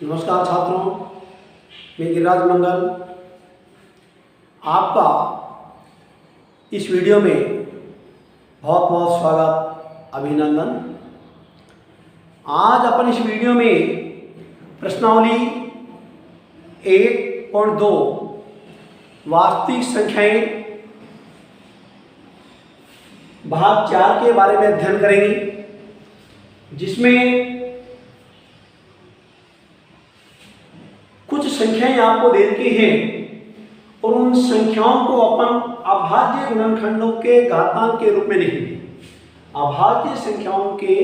नमस्कार छात्रों, मैं गिरिराज मंगल आपका इस वीडियो में बहुत बहुत स्वागत, अभिनंदन। आज अपन इस वीडियो में प्रश्नावली 1.2 वास्तविक संख्याएं भाग 4 के बारे में अध्ययन करेंगे, जिसमें कुछ संख्याएं आपको दे रखी हैं और उन संख्याओं को अपन अभाज्य गुणनखंडों के घातांक के रूप में लिखेंगे। अभाज्य संख्याओं के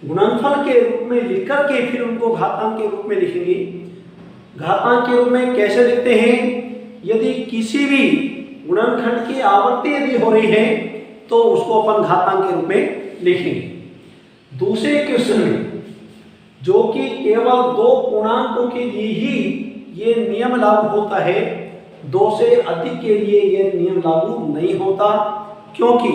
गुणनफल के रूप में लिखकर के फिर उनको घातांक के रूप में लिखेंगे। घातांक के रूप में कैसे लिखते हैं? यदि किसी भी गुणनखंड की आवर्ती यदि हो रही है तो उसको अपन घातांक के रूप में लिखेंगे। दूसरे क्वेश्चन में, जो कि केवल 2 पूर्णांकों के लिए ही ये नियम लागू होता है, 2 से अधिक के लिए ये नियम लागू नहीं होता, क्योंकि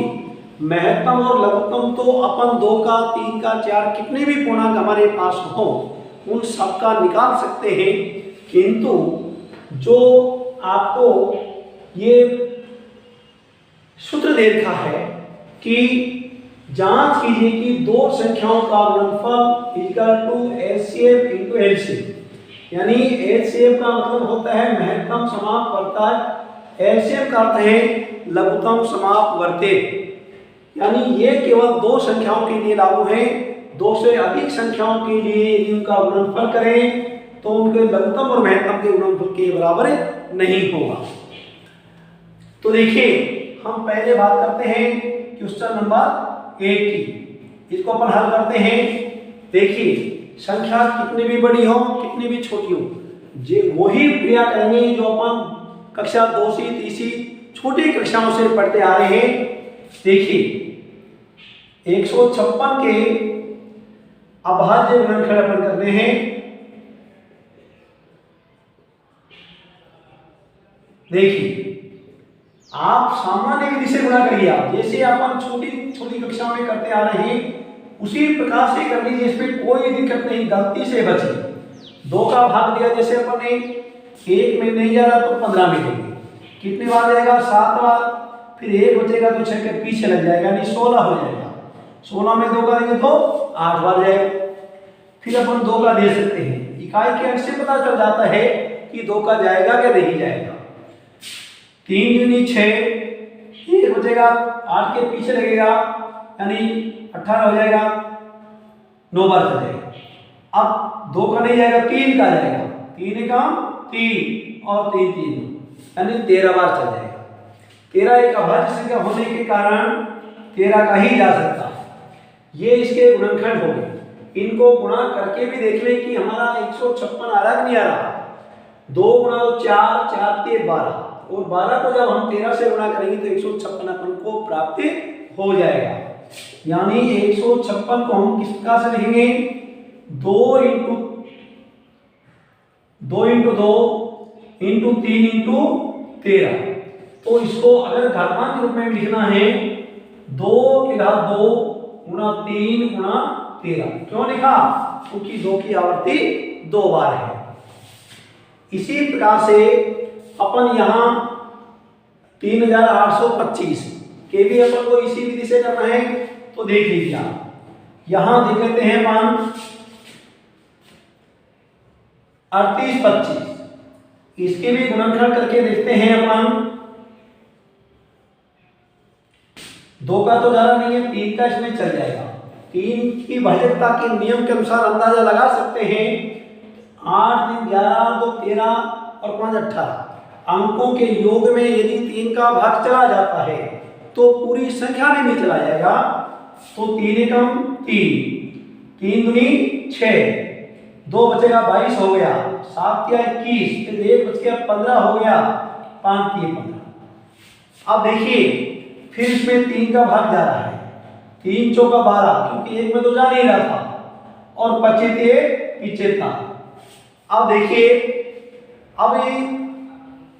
महत्तम और लघुत्तम तो अपन 2 का, 3 का, 4 कितने भी पूर्णांक हमारे पास हो उन सब का निकाल सकते हैं। किंतु जो आपको ये सूत्र दे रखा है कि जांच कीजिए कि 2 संख्याओं का गुणनफल equal to HCF into LCM, यानी एचसीएफ का मतलब होता है महत्तम समाप्त वर्तक, एलसीएम का अर्थ है लघुत्तम समाप्त वर्तक। यानी ये केवल 2 संख्याओं के लिए लागू है। 2 से अधिक संख्याओं के लिए यदि उनका गुणनफल करें तो उनके लघुत्तम और महत्तम के गुणनफल के बराबर नहीं होगा। तो देखिए, हम पहले बात करते हैं क्वेश्चन नंबर 1 की। इसको अपन हल करते हैं। देखिए, संख्या कितनी भी बड़ी हो, कितनी भी छोटी हो, जे वही क्रिया करेंगे जो अपन कक्षा 2 से 3 छोटी कक्षाओं से पढ़ते आ रहे हैं। देखिए, 156 के अभाज्य गुणनखंड अपन करते हैं। देखिए, आप सामान्य विधि से गुणा करिए। आप जैसे अपन छोटी छोटी कक्षा में करते आ रहे हैं उसी प्रकार से कर लीजिए, इसमें कोई दिक्कत नहीं, गलती से बचे। 2 का भाग दिया, जैसे अपन ने 1 में नहीं जा रहा तो 15 में देंगे। कितने बार जाएगा? 7 बार। फिर 1 बचेगा तो 6 के पीछे लग जाएगा, यानी 16 हो जाएगा। 16 में 2 का देंगे तो 8 बार जाएगा। फिर अपन 2 का दे सकते हैं। इकाई के अंक से पता चल जाता है कि 2 का जाएगा क्या नहीं जाएगा। 3 दूनी 6, 1 बचेगा, 8 के पीछे लगेगा, यानी 18 हो जाएगा, 9 बार चलेगा। अब 2 का नहीं जाएगा, 3 का जाएगा। 3 का 3 और 3 3, यानी 13 बार चल जाएगा। 13 एक अभाज्य संख्या होने के कारण 13 का ही जा सकता है। ये इसके गुणनखंड हो गए। इनको गुणा करके भी देख लें कि हमारा 156 आ रहा कि नहीं आ रहा। 2 गुणा 4, 4 ते 12, और 12 को जब हम 13 से गुणा करेंगे तो 156 अपन को प्राप्त हो जाएगा। यानी 156 को हम किस प्रकार से लिखेंगे? 2 इंटू 2 इंटू 3 इंटू 13। तो इसको अगर घातांक रूप में लिखना है, 2 की घात 2 गुणा 3 गुणा 13। क्यों लिखा? क्योंकि 2 की आवर्ती 2 बार है। इसी प्रकार से अपन यहां 3825 के भी अपन को इसी विधि से करना है। तो देख लीजिए, आप यहां देख लेते हैं मान 3825, इसके भी गुणनखंड करके देखते हैं अपन। 2 का तो ज्यादा नहीं है, 3 का इसमें चल जाएगा। 3 की भाज्यता के नियम के अनुसार अंदाजा लगा सकते हैं। 8 3 11 2 13 और 5 18 अंकों के योग में यदि 3 का भाग चला जाता है तो पूरी संख्या में चला जाएगा। तो 3 एकम 3, 3 दूनी 6, 2 बचेगा 22 हो गया, 7 या 21, फिर 1 बच गया 15 हो गया, 5 3 15। अब देखिए, फिर इसमें 3 का भाग जा रहा है। 3 चौका 12, क्योंकि 1 में तो जा नहीं रहा था, और 25 थे पीछे था। अब देखिए, अब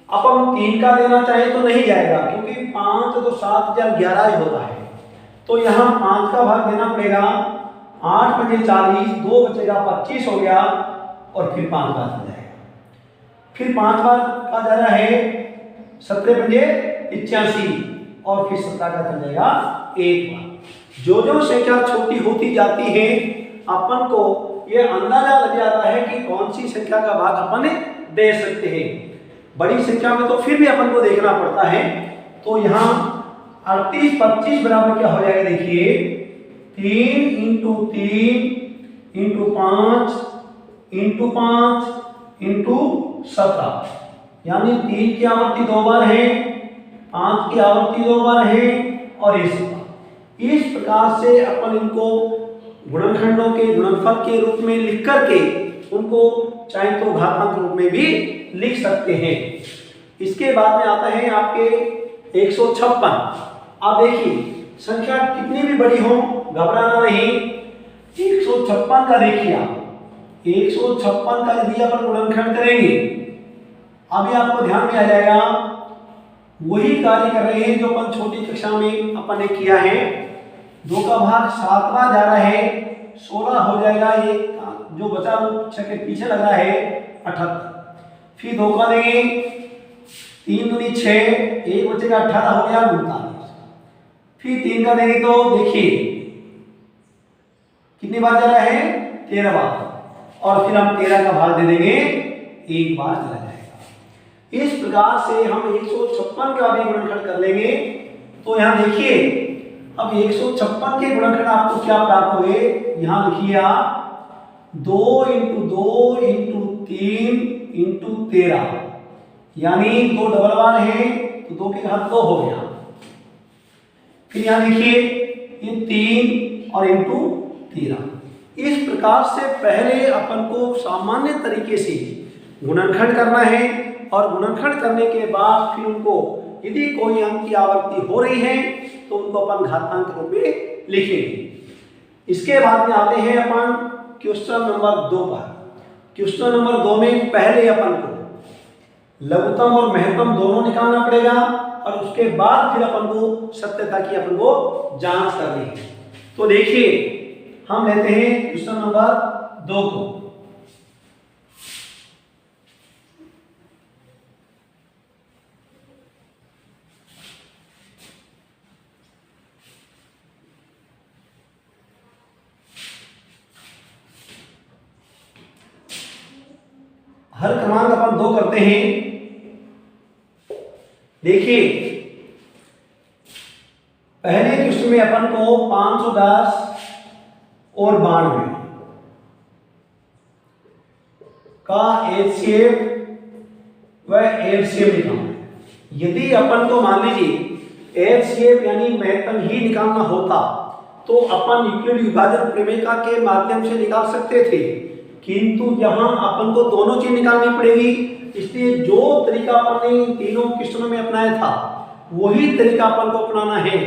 अपन 3 का देना चाहे तो नहीं जाएगा, क्योंकि 5 तो 7 या 11 ही होता है। तो यहाँ 5 का भाग देना पड़ेगा। 8 बचे 40, 2 बचेगा 25 हो गया, और फिर 5 बार चल जाएगा। फिर 5 बार का जा रहा है 17 पंजे 85 और फिर 17 का चल जाएगा 1 बार। जो जो संख्या छोटी होती जाती है अपन को ये अंदाजा लग जाता है कि कौन सी संख्या का भाग अपन दे सकते हैं। बड़ी संख्या में तो फिर भी अपन को देखना पड़ता है। तो यहाँ 38 25 बराबर क्या हो जाएगा, देखिए 3 इंटू 3 इंटू 5 इंटू 5 इंटू 17, यानी 3 की आवृत्ति 2 बार है, 5 की आवृत्ति 2 बार है और इस प्रकार से अपन इनको गुणनखंडों के गुणनफल के रूप में लिख करके उनको चाहे तो घातांक रूप में भी लिख सकते हैं। इसके बाद में आता है आपके 156। आप देखिए संख्या कितनी भी बड़ी हो घबराना नहीं। 156 का देखिए आप, 156 का यदि अपन गुणनखंड करेंगे अभी आपको ध्यान में आ जाएगा वही कार्य कर रहे हैं जो अपन छोटी कक्षा में अपन ने किया है। 2 का भाग 7 बार जा रहा है, 16 हो जाएगा, ये जो बचा वो के पीछे लगा है 78। फिर 2 का देंगे 3 दूनी 6, 1 बचेगा 18 हो गया 39। फिर 3 का देंगे तो देखिए कितनी बार जा रहा है 13 बार और फिर हम 13 का भाग दे देंगे 1 बार चला जाएगा। इस प्रकार से हम 156 का भी गुणनखंड कर लेंगे। तो यहाँ देखिए अब 156 के गुणनखंड आपको क्या प्राप्त हुए, यहाँ लिखिए आप 2 इंटू 2 इंटू 3 इंटू 13, यानी 2 डबल बार है तो 2 के घात 2 हो गया। फिर यहाँ देखिए ये 3 और इंटू 13। इस प्रकार से पहले अपन को सामान्य तरीके से गुणनखंड करना है और गुणनखंड करने के बाद फिर उनको यदि कोई अंक की आवृत्ति हो रही है तो उनको अपन घातांक रूप में लिखेंगे। इसके बाद में आते हैं अपन क्वेश्चन नंबर 2 पर। क्वेश्चन नंबर 2 में पहले अपन को लघुत्तम और महत्तम दोनों निकालना पड़ेगा और उसके बाद फिर अपन को सत्यता की अपन को जांच करनी है। तो देखिए हम लेते हैं क्वेश्चन नंबर 2 को। हर क्रमांक अपन 2 करते हैं। देखिए पहले क्वेश्चन में अपन को 510 और 92 का एचसीएफ व एलसीएम निकालना है। यदि अपन को मान लीजिए एचसीएफ यानी महत्तम ही निकालना होता तो अपन यूक्लिड विभाजन प्रमेय के माध्यम से निकाल सकते थे, किंतु यहाँ अपन को दोनों चीज निकालनी पड़ेगी। इसलिए जो तरीका अपन ने तीनों क्वेश्चनों में अपनाया था वही तरीका अपन को अपनाना है,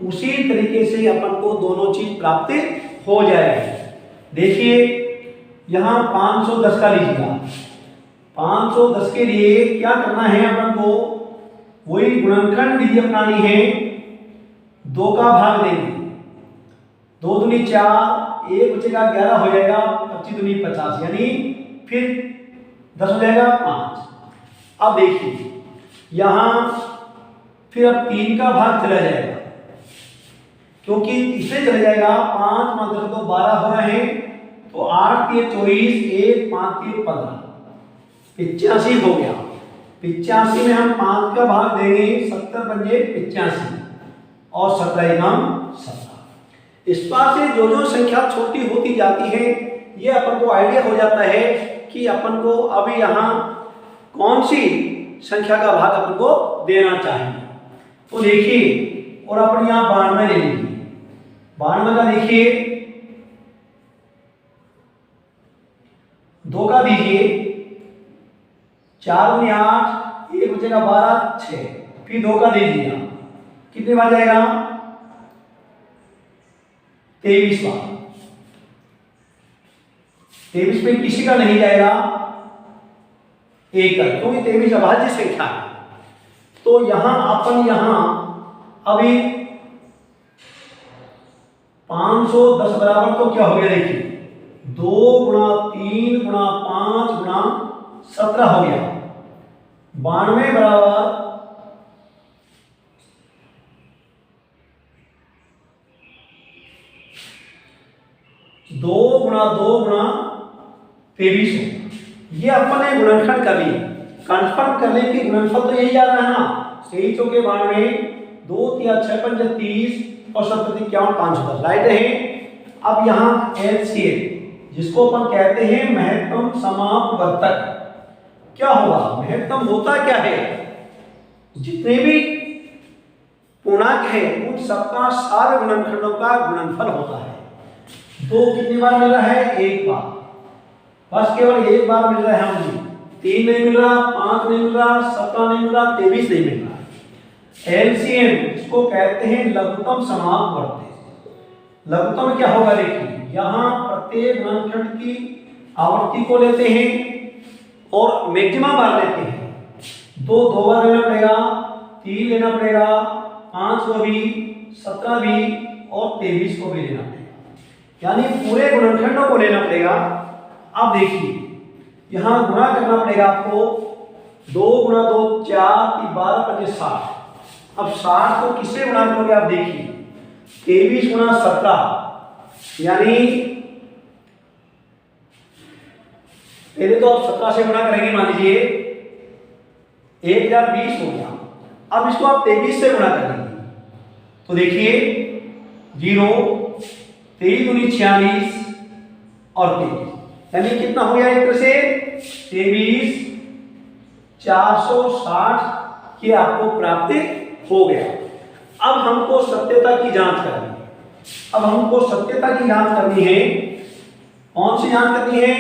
उसी तरीके से अपन को दोनों चीज प्राप्त हो जाएगी। देखिए यहाँ 510 का लीजिएगा। 510 के लिए क्या करना है अपन को, वही गुणनखंड विधि अपनानी है। 2 का भाग देंगे, 2 दूनी 4, 1 बचेगा 11 हो जाएगा, 25 दूनी 50, यानी फिर 10 हो जाएगा 5। अब देखिए यहाँ फिर अब 3 का भाग चला जाएगा, क्योंकि इससे चला जाएगा 5 मात्र तो 12 हो रहे हैं, तो 8 3 24, 1 5 3 15, 85 हो गया। 85 में हम 5 का भाग देंगे, 70 पंजे 85 और 17 एकम 17। इस बात से जो जो संख्या छोटी होती जाती है ये अपन को आइडिया हो जाता है कि अपन को अभी यहाँ कौन सी संख्या का भाग अपन को देना चाहिए। तो देखिए और अपन यहाँ 92 ले लीजिए। 92 का देखिए 2 का दीजिए, 4 दूनी 8, 1 बचेगा 12 6, फिर 2 का दे दिया, कितने बार जाएगा 23 बार। 23 में किसी का नहीं जाएगा, एक का, क्योंकि 23 अभाज्य संख्या है। तो यहां अपन अभी 510 बराबर तो क्या हो गया, देखिए 2 गुणा 3 गुणा 5 गुणा 17 हो गया। 92 बराबर 2 गुणा 2 गुणा 23 हो। ये अपन ने गुणनखंड कर ली, कंफर्म कर लें कि गुणनफल तो यही आ रहा है ना, 23 चौके 92, 2 3 6 5 30 और 7 51 510 राइट है। अब यहाँ एलसीएम जिसको अपन कहते हैं महत्तम समापवर्तक, क्या होगा? महत्तम होता क्या है? जितने भी पूर्णांक है उन सबका सारे गुणनखंडों का गुणनफल होता है। दो कितनी बार मिल रहा है? एक बार, बस केवल एक बार मिल रहा है हमें। 3 नहीं मिल रहा, 5 नहीं मिल रहा, 17 नहीं मिल रहा, 23 नहीं मिल रहा। एलसीएम इसको कहते हैं लघुत्तम समापवर्तक। लघुत्तम क्या होगा? देखिए यहाँ प्रत्येक गुणनखंड की आवृत्ति को लेते हैं और मैक्सिमम बार लेते हैं। 2 बार लेना पड़ेगा, 3 लेना पड़ेगा, 5 को भी, 17 भी और 23 को भी लेना पड़ेगा, यानी पूरे गुणनखंडों को लेना पड़ेगा। अब देखिए यहाँ गुणा करना पड़ेगा आपको। 2 गुणा 2 4 12 5 60। अब 60 को किससे गुणा करोगे? आप देखिए 23 गुणा 17 यानी पहले तो आप 17 से गुणा करेंगे, मान लीजिए 1020 हो गया। अब इसको आप 23 से गुणा कर लेंगे तो देखिए 0 23 दूनी 46 और 23 यानी कितना हो गया? एक तरह से 23 460 ये आपको प्राप्त हो गया। अब हमको सत्यता की जांच करनी है। अब हमको सत्यता की जांच करनी है। कौन सी जांच करनी है?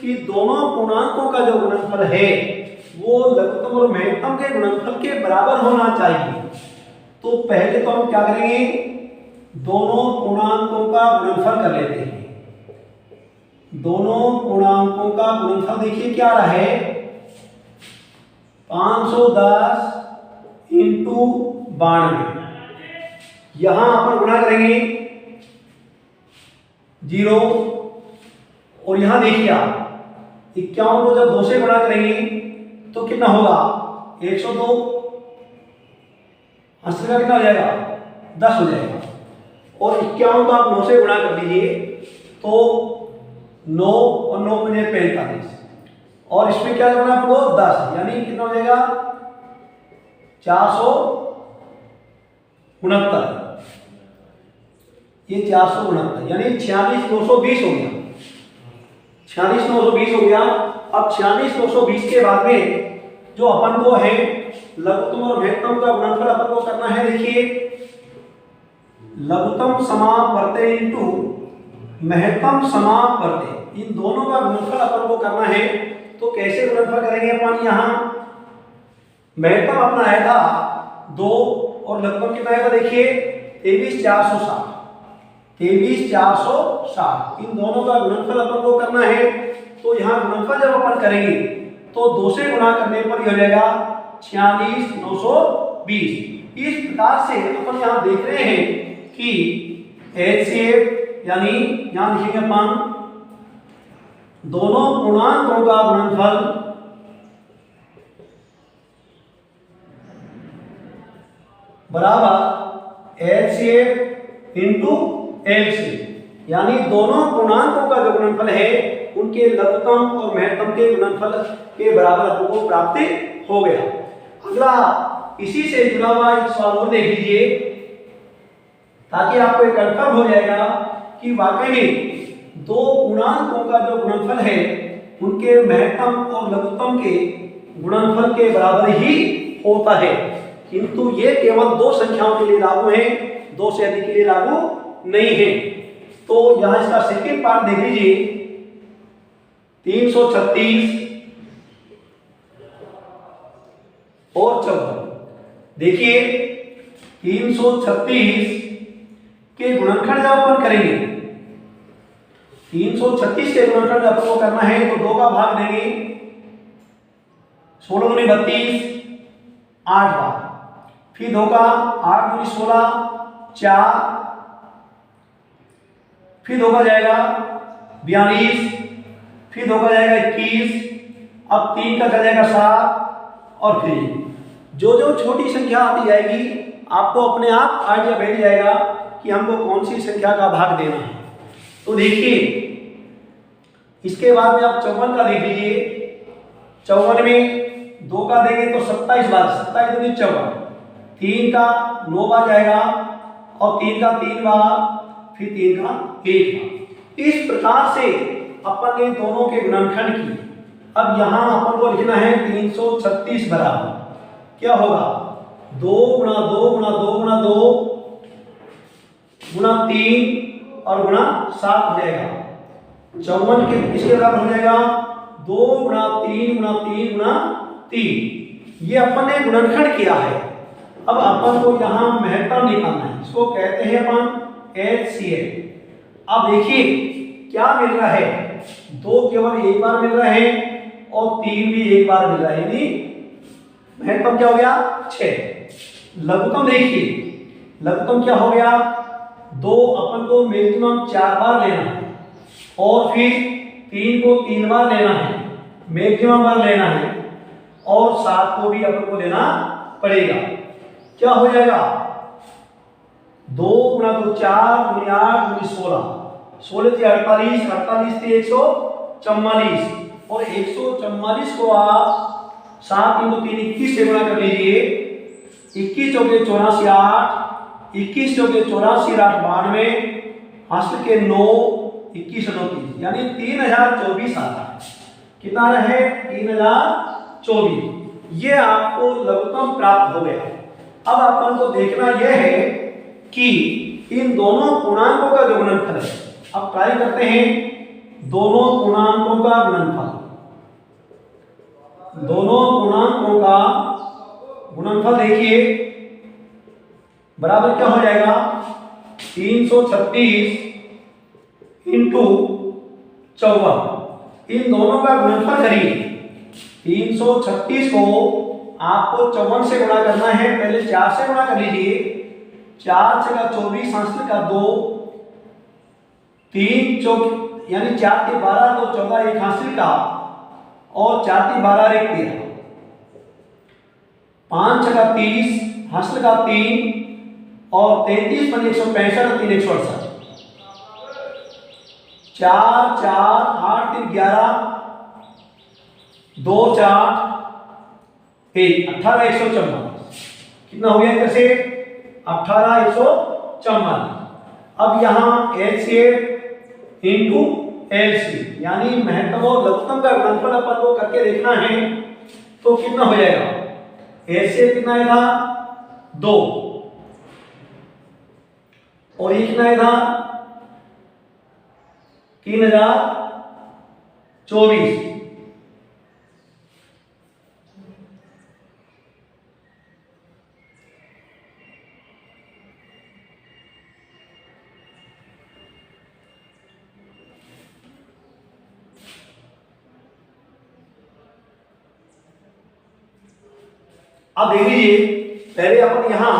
कि दोनों पूर्णांकों का जो गुणनफल है वो लघुत्तम और महत्तम के गुणनफल के बराबर होना चाहिए। तो पहले तो हम क्या करेंगे? दोनों पूर्णांकों का गुणनफल कर लेते हैं। दोनों पूर्णांकों का गुणनफल देखिए क्या रहा है? 510 इंटू 92। यहां अपन गुणा करेंगे 0 और यहां देखिए आप 51 को जब 2 से गुणा करेंगे तो कितना होगा? 102। अंश का कितना हो जाएगा? 10 हो जाएगा। और 51 को आप 9 से गुणा कर लीजिए तो 9 और 9 पंजे 45 और इसमें क्या करना है आपको? 10 यानी कितना हो जाएगा? 469। ये 469 यानी 46920 हो गया। 46920 हो गया। अब 46920 के बाद में जो अपन को है लघुत्तम और महत्तम का गुणनफल अपन को करना है। देखिए लघुत्तम समापवर्तक इंटू महत्तम समापवर्तक, इन दोनों का गुणनफल अपन को करना है। तो कैसे गुणनफल करेंगे अपन? यहाँ महत्तम अपना आया था 2 और लघुत्तम कितना आया था? देखिए 23460। 23460 इन दोनों का गुणनफल अपन को करना है। तो यहाँ गुणनफल जब अपन करेंगे तो 2 से गुणा करने पर हो जाएगा 46920। इस प्रकार से अपन यहाँ देख रहे हैं कि एचसीएफ यानी यहाँ लिखेंगे अपन दोनों पूर्णांकों का गुणनफल बराबर एचसीएफ इंटू एलसीएफ, यानी दोनों पूर्णांकों का जो गुणनफल है उनके लघुत्तम और महत्तम के गुणनफल के बराबर आपको प्राप्त हो गया। अगला इसी से जुड़ा हुआ एक सवाल और देख लीजिए ताकि आपको एक कंफर्म हो जाएगा कि वाकई में दो पूर्णांकों का जो गुणनफल है उनके महत्तम और लघुत्तम के गुणनफल के बराबर ही होता है। किंतु ये केवल दो संख्याओं के लिए लागू है, दो से अधिक के लिए लागू नहीं है। तो यहां इसका सेकंड पार्ट देख लीजिए 336 और 54। देखिए 336 के गुणनखंड जब अपन करेंगे 336 के गुणनखंड अपन को करना है तो 2 का भाग देंगे 16 दूनी 32 8 बार, फिर 2 का 8 दूनी 16 4, फिर 2 का जाएगा 42, फिर 2 का जाएगा 21, अब 3 का चला जाएगा 7 और फिर जो जो छोटी संख्या आती जाएगी आपको अपने आप आइडिया बैठ जाएगा कि हमको कौन सी संख्या का भाग देना है। तो देखिए इसके बाद में आप 54 का देख लीजिए। 54 में 2 का देंगे तो 27 बार, 27 दूनी 54, 3 का 9 बार जाएगा और 3 का 3 बार, फिर 3 का 1 बार। इस प्रकार से अपन ने दोनों के गुणनखंड किए। अब यहाँ अपन को लिखना है 336 बराबर क्या होगा 2 गुणा 2 गुणा 2 गुणा 2 गुणा 3 और गुणा 7 हो जाएगा। 54 के इसके बराबर हो जाएगा 2 गुणा 3 गुणा 3 गुणा 3। ये अपन ने गुणनखंड किया है। अब अपन को यहाँ महत्तम निकालना है, इसको कहते हैं अपन HCF। अब देखिए क्या मिल रहा है, 2 केवल एक बार मिल रहा है और 3 भी एक बार मिल रहा है, यानी महत्तम क्या हो गया 6। लघुत्तम देखिए, लघुत्तम क्या हो गया 2 अपन को मैक्सिमम 4 बार लेना है और फिर 3 को 3 बार लेना है, मैक्सिमम बार लेना है और 7 को भी अपन को लेना पड़ेगा। क्या हो जाएगा 2 गुणा 2 4 गुणा 8 गुणा 16, 16 से 48, 48 से 144 और 144 को आप 7 × 3 21 से गुणा कर लीजिए। 21 चौके 84 8, 21 चौके 84 8 92, हासिल के 9, 21 और 30 यानी 3024 आता है। कितना है 3024। ये आपको लघुत्तम प्राप्त हो गया। अब अपन को देखना यह है कि इन दोनों पूर्णांकों का जो गुणनफल है, अब ट्राई करते हैं दोनों पूर्णांकों का गुणनफल। दोनों पूर्णांकों का गुणनफल देखिए बराबर क्या हो जाएगा 336 इंटू 54। इन दोनों का गुणनफल करिए। 336 को आपको 54 से गुणा करना है, पहले 4 से गुणा कर लीजिए। 4 से का 24, हासिल का 2, 3 चौक यानी 4 के 12 तो 14, एक हासिल का और 4 की 12 एक 13, 5 का 30, हासिल का 3 और 33 पर 165 और 3 168, 4 4 8 3 11 2 4 1 18 144। कितना हो गया इधर से 18 144। अब यहाँ HCF इंटू LCM यानी महत्तम और लघुत्तम का गुणनफल अपन को करके देखना है तो कितना हो जाएगा। HCF कितना आएगा 2 और ये कितना आएगा 3024। अब देख लीजिए पहले अपन यहाँ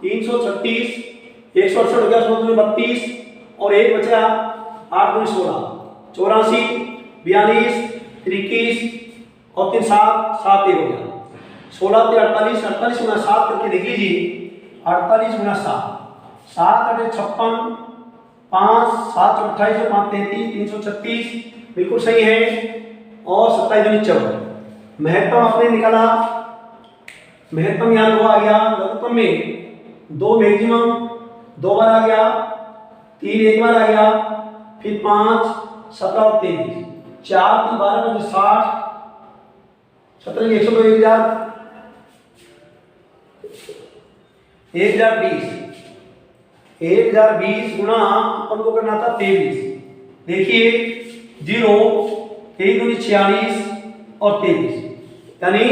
336 168 हो गया, 32 और एक बचा 8 2 16 84 42 21 और 3 7 7 1 हो गया। 16 से 48 48 गुना 7 करके देख लीजिए। 48 गुना 7 7 8 56 5 7 28 5 33 336 बिल्कुल सही है और 27 14। महत्तम आपने निकाला, महत्तम यहाँ 2 आ गया। लघुत्तम में 2 मैक्सिमम 2 बार आ गया, 3 एक बार आ गया, फिर 5 17 और 33, 4 की 12 में 60 17 102 1020 गुणा अपन को करना था 23। देखिए 0 3 दूनी 46 और 23 यानी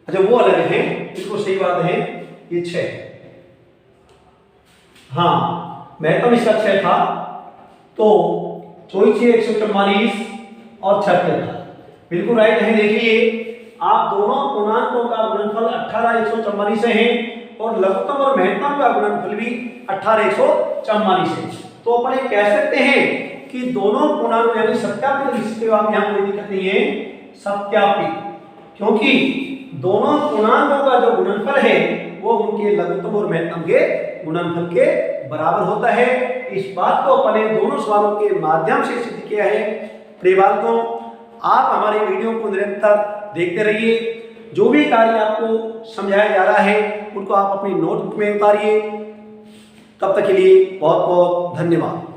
अच्छा वो अलग है, इसको सही बात है ये 6। हाँ महत्तम इसका 6 था तो 24 144 और 76 था, बिल्कुल राइट है। देखिए आप दोनों पूर्णांकों का गुणनफल 18 144 से है और लघुत्तम और महत्तम का गुणनफल भी 18,144 है। तो अपन ये कह सकते हैं कि दोनों पूर्णांक यानी सत्यापित लिख सकते हो आप, यहाँ कोई दिक्कत नहीं है सत्यापित, क्योंकि दोनों पूर्णांकों का जो गुणनफल है वो उनके लघुत्तम और महत्तम के गुणनफल के बराबर होता है। इस बात को अपन ने दोनों सवालों के माध्यम से सिद्ध किया है। प्रिय बालकों, आप हमारे वीडियो को निरंतर देखते रहिए। जो भी कार्य आपको समझाया जा रहा है उनको आप अपनी नोटबुक में उतारिए। तब तक के लिए बहुत बहुत धन्यवाद।